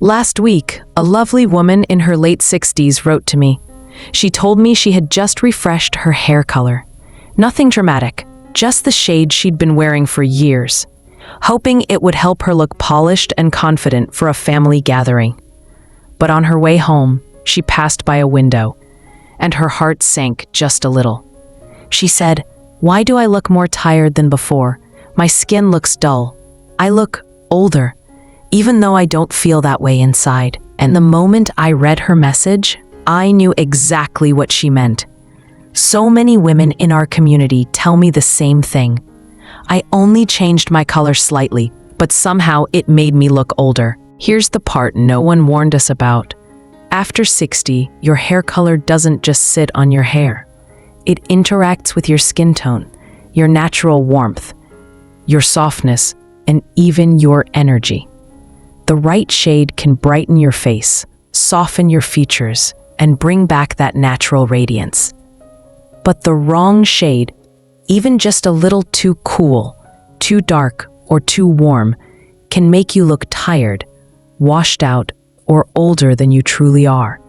Last week, a lovely woman in her late 60s wrote to me. She told me she had just refreshed her hair color. Nothing dramatic, just the shade she'd been wearing for years, hoping it would help her look polished and confident for a family gathering. But on her way home, she passed by a window, and her heart sank just a little. She said, "Why do I look more tired than before? My skin looks dull. I look older, even though I don't feel that way inside." And the moment I read her message, I knew exactly what she meant. So many women in our community tell me the same thing. I only changed my color slightly, but somehow it made me look older. Here's the part no one warned us about. After 60, your hair color doesn't just sit on your hair. It interacts with your skin tone, your natural warmth, your softness, and even your energy. The right shade can brighten your face, soften your features, and bring back that natural radiance. But the wrong shade, even just a little too cool, too dark, or too warm, can make you look tired, washed out, or older than you truly are.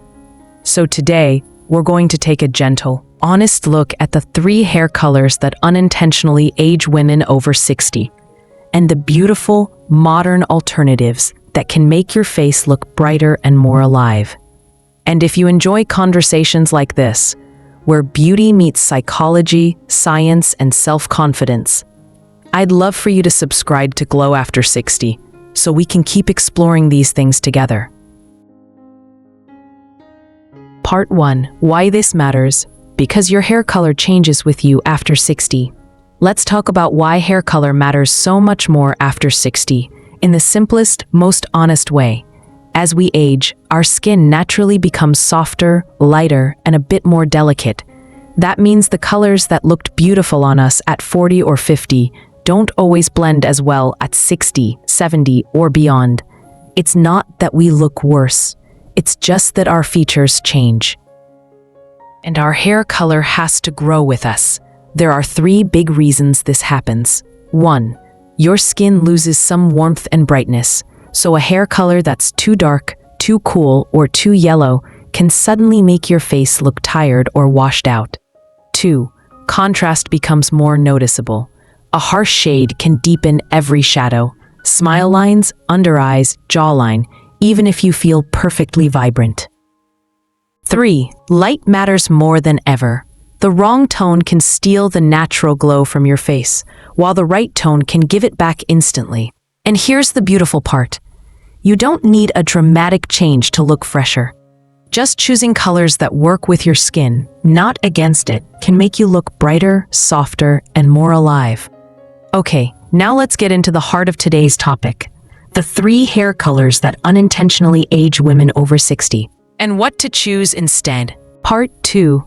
So today, we're going to take a gentle, honest look at the 3 hair colors that unintentionally age women over 60, and the beautiful, modern alternatives that can make your face look brighter and more alive. And if you enjoy conversations like this, where beauty meets psychology, science, and self-confidence, I'd love for you to subscribe to Glow After 60 so we can keep exploring these things together. Part 1. Why this matters. Because your hair color changes with you after 60. Let's talk about why hair color matters so much more after 60, in the simplest, most honest way. As we age, our skin naturally becomes softer, lighter, and a bit more delicate. That means the colors that looked beautiful on us at 40 or 50 don't always blend as well at 60, 70, or beyond. It's not that we look worse. It's just that our features change. And our hair color has to grow with us. There are 3 big reasons this happens. 1. Your skin loses some warmth and brightness. So a hair color that's too dark, too cool, or too yellow can suddenly make your face look tired or washed out. 2. Contrast becomes more noticeable. A harsh shade can deepen every shadow, smile lines, under eyes, jawline, even if you feel perfectly vibrant. 3. Light matters more than ever. The wrong tone can steal the natural glow from your face, while the right tone can give it back instantly. And here's the beautiful part. You don't need a dramatic change to look fresher. Just choosing colors that work with your skin, not against it, can make you look brighter, softer, and more alive. Okay, now let's get into the heart of today's topic. The 3 hair colors that unintentionally age women over 60. And what to choose instead. Part 2.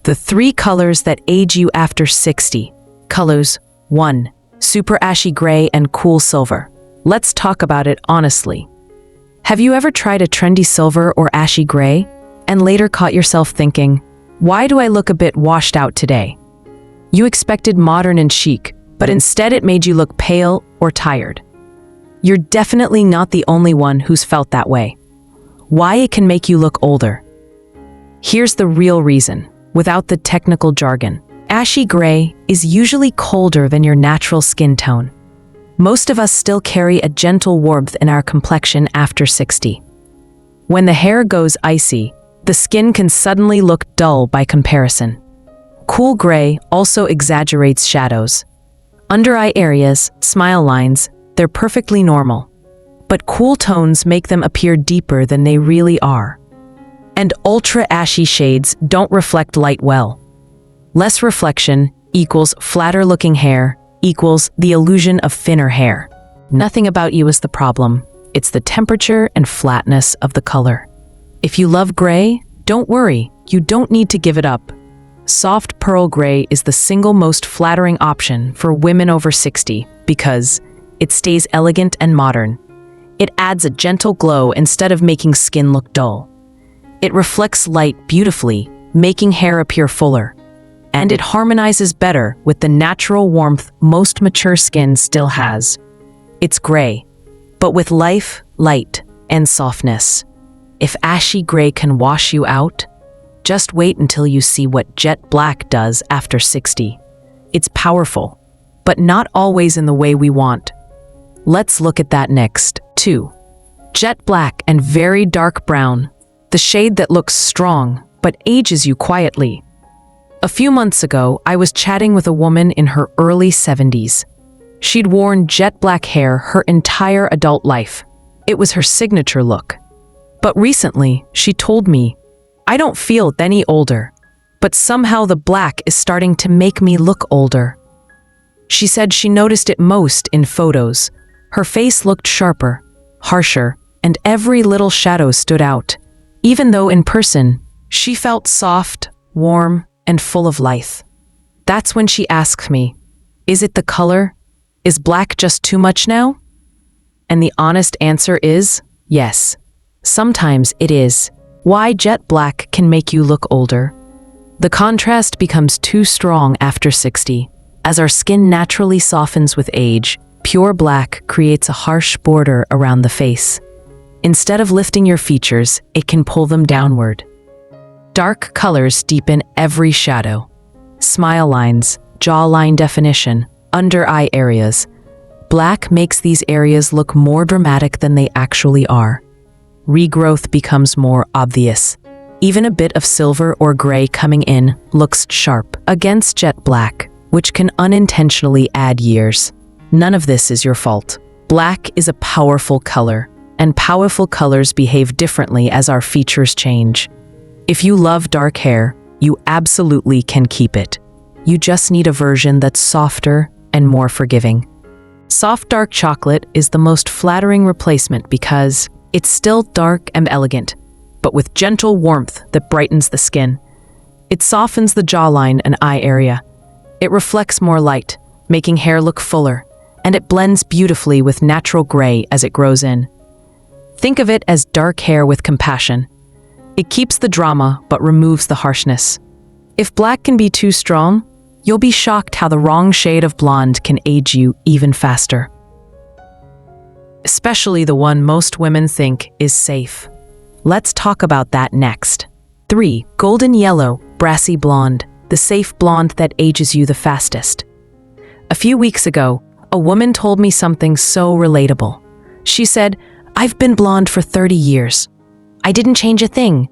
The 3 colors that age you after 60. Colors 1. Super ashy gray and cool silver. Let's talk about it honestly. Have you ever tried a trendy silver or ashy gray and later caught yourself thinking, why do I look a bit washed out today? You expected modern and chic, but instead it made you look pale or tired. You're definitely not the only one who's felt that way. Why it can make you look older. Here's the real reason, without the technical jargon. Ashy gray is usually colder than your natural skin tone. Most of us still carry a gentle warmth in our complexion after 60. When the hair goes icy, the skin can suddenly look dull by comparison. Cool gray also exaggerates shadows. Under eye areas, smile lines, they're perfectly normal. But cool tones make them appear deeper than they really are. And ultra ashy shades don't reflect light well. Less reflection equals flatter looking hair equals the illusion of thinner hair. Nothing about you is the problem. It's the temperature and flatness of the color. If you love gray, don't worry, you don't need to give it up. Soft pearl gray is the single most flattering option for women over 60 because it stays elegant and modern. It adds a gentle glow instead of making skin look dull. It reflects light beautifully, making hair appear fuller. And it harmonizes better with the natural warmth most mature skin still has. It's gray, but with life, light, and softness. If ashy gray can wash you out, just wait until you see what jet black does after 60. It's powerful, but not always in the way we want. Let's look at that next. 2. Jet black and very dark brown, the shade that looks strong but ages you quietly. A few months ago, I was chatting with a woman in her early 70s. She'd worn jet black hair her entire adult life. It was her signature look. But recently, she told me, "I don't feel any older, but somehow the black is starting to make me look older." She said she noticed it most in photos. Her face looked sharper, harsher, and every little shadow stood out. Even though in person, she felt soft, warm, and full of life. That's when she asked me, "Is it the color? Is black just too much now?" And the honest answer is, yes. Sometimes it is. Why jet black can make you look older. The contrast becomes too strong after 60. As our skin naturally softens with age, pure black creates a harsh border around the face. Instead of lifting your features, it can pull them downward. Dark colors deepen every shadow. Smile lines, jawline definition, under eye areas. Black makes these areas look more dramatic than they actually are. Regrowth becomes more obvious. Even a bit of silver or gray coming in looks sharp against jet black, which can unintentionally add years. None of this is your fault. Black is a powerful color, and powerful colors behave differently as our features change. If you love dark hair, you absolutely can keep it. You just need a version that's softer and more forgiving. Soft dark chocolate is the most flattering replacement because it's still dark and elegant, but with gentle warmth that brightens the skin. It softens the jawline and eye area. It reflects more light, making hair look fuller, and it blends beautifully with natural gray as it grows in. Think of it as dark hair with compassion. It keeps the drama but removes the harshness. If black can be too strong, you'll be shocked how the wrong shade of blonde can age you even faster. Especially the one most women think is safe. Let's talk about that next. 3. Golden yellow, brassy blonde, the safe blonde that ages you the fastest. A few weeks ago, a woman told me something so relatable. She said, "I've been blonde for 30 years. I didn't change a thing.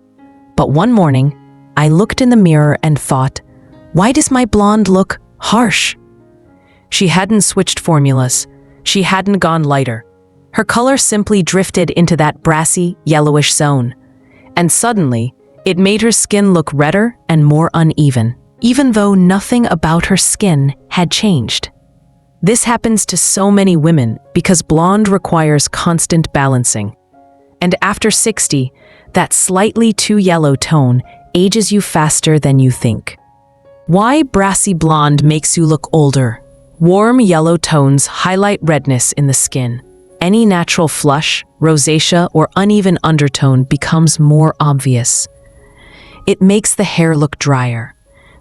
But one morning, I looked in the mirror and thought, why does my blonde look harsh?" She hadn't switched formulas. She hadn't gone lighter. Her color simply drifted into that brassy, yellowish zone. And suddenly, it made her skin look redder and more uneven, even though nothing about her skin had changed. This happens to so many women because blonde requires constant balancing. And after 60, that slightly too yellow tone ages you faster than you think. Why brassy blonde makes you look older? Warm yellow tones highlight redness in the skin. Any natural flush, rosacea, or uneven undertone becomes more obvious. It makes the hair look drier.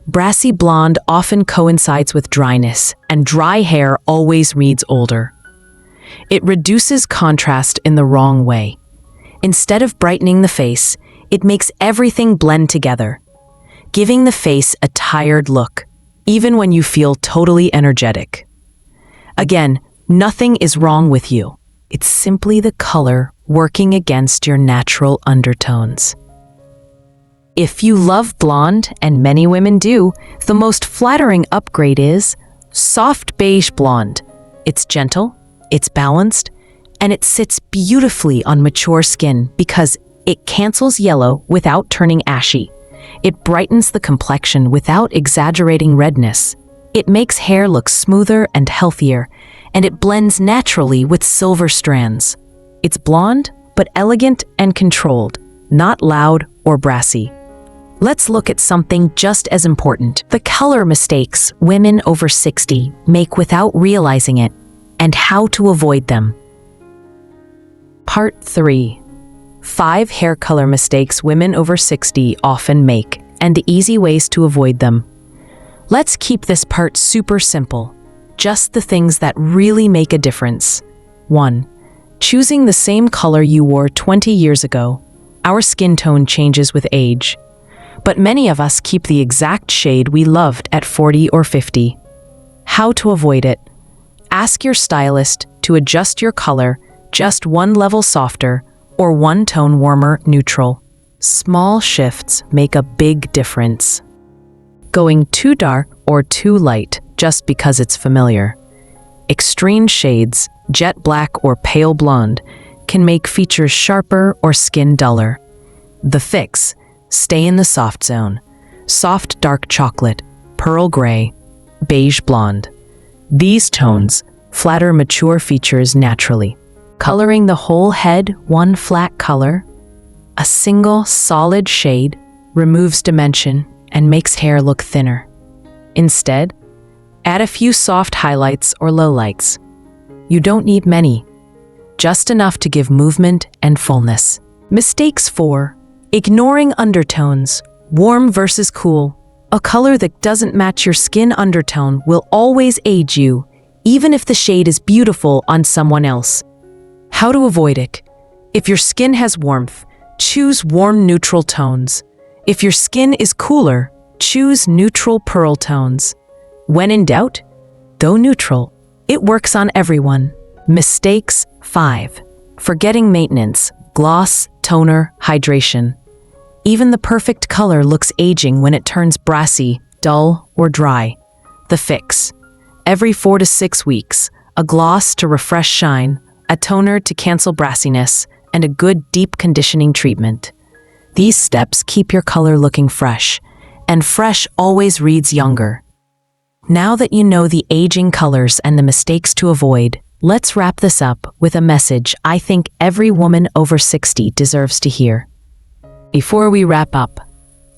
Brassy blonde often coincides with dryness, and dry hair always reads older. It reduces contrast in the wrong way. Instead of brightening the face, it makes everything blend together, giving the face a tired look, even when you feel totally energetic. Again, nothing is wrong with you. It's simply the color working against your natural undertones. If you love blonde, and many women do, the most flattering upgrade is soft beige blonde. It's gentle, it's balanced, and it sits beautifully on mature skin because it cancels yellow without turning ashy. It brightens the complexion without exaggerating redness. It makes hair look smoother and healthier, and it blends naturally with silver strands. It's blonde, but elegant and controlled, not loud or brassy. Let's look at something just as important: the color mistakes women over 60 make without realizing it, and how to avoid them. Part 3. 5 hair color mistakes women over 60 often make, and the easy ways to avoid them. Let's keep this part super simple. Just the things that really make a difference. 1. Choosing the same color you wore 20 years ago, our skin tone changes with age. But many of us keep the exact shade we loved at 40 or 50. How to avoid it? Ask your stylist to adjust your color just one level softer or one tone warmer neutral. Small shifts make a big difference. Going too dark or too light just because it's familiar. Extreme shades, jet black or pale blonde, can make features sharper or skin duller. The fix: stay in the soft zone. Soft dark chocolate, pearl gray, beige blonde. These tones flatter mature features naturally. Coloring the whole head one flat color, a single solid shade, removes dimension and makes hair look thinner. Instead, add a few soft highlights or lowlights. You don't need many, just enough to give movement and fullness. Mistakes 4. Ignoring undertones. Warm versus cool. A color that doesn't match your skin undertone will always age you, even if the shade is beautiful on someone else. How to avoid it? If your skin has warmth, choose warm neutral tones. If your skin is cooler, choose neutral pearl tones. When in doubt, go neutral. It works on everyone. Mistakes 5. Forgetting maintenance, gloss, toner, hydration. Even the perfect color looks aging when it turns brassy, dull, or dry. The fix: every 4 to 6 weeks, a gloss to refresh shine, a toner to cancel brassiness, and a good deep conditioning treatment. These steps keep your color looking fresh, and fresh always reads younger. Now that you know the aging colors and the mistakes to avoid, let's wrap this up with a message I think every woman over 60 deserves to hear. Before we wrap up,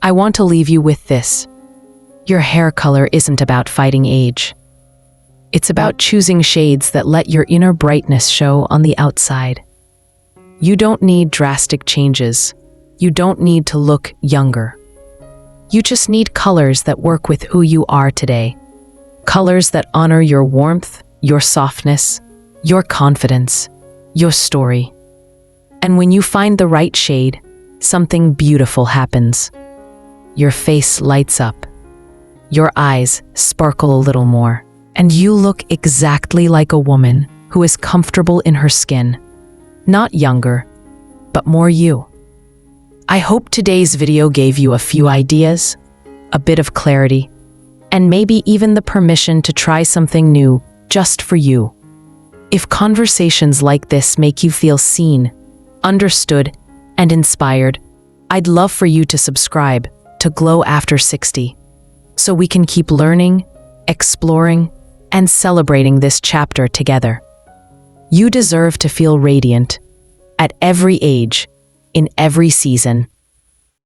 I want to leave you with this. Your hair color isn't about fighting age. It's about choosing shades that let your inner brightness show on the outside. You don't need drastic changes. You don't need to look younger. You just need colors that work with who you are today. Colors that honor your warmth, your softness, your confidence, your story. And when you find the right shade, something beautiful happens. Your face lights up. Your eyes sparkle a little more. And you look exactly like a woman who is comfortable in her skin. Not younger, but more you. I hope today's video gave you a few ideas, a bit of clarity, and maybe even the permission to try something new just for you. If conversations like this make you feel seen, understood, and inspired, I'd love for you to subscribe to Glow After 60 so we can keep learning, exploring, and celebrating this chapter together. You deserve to feel radiant at every age, in every season.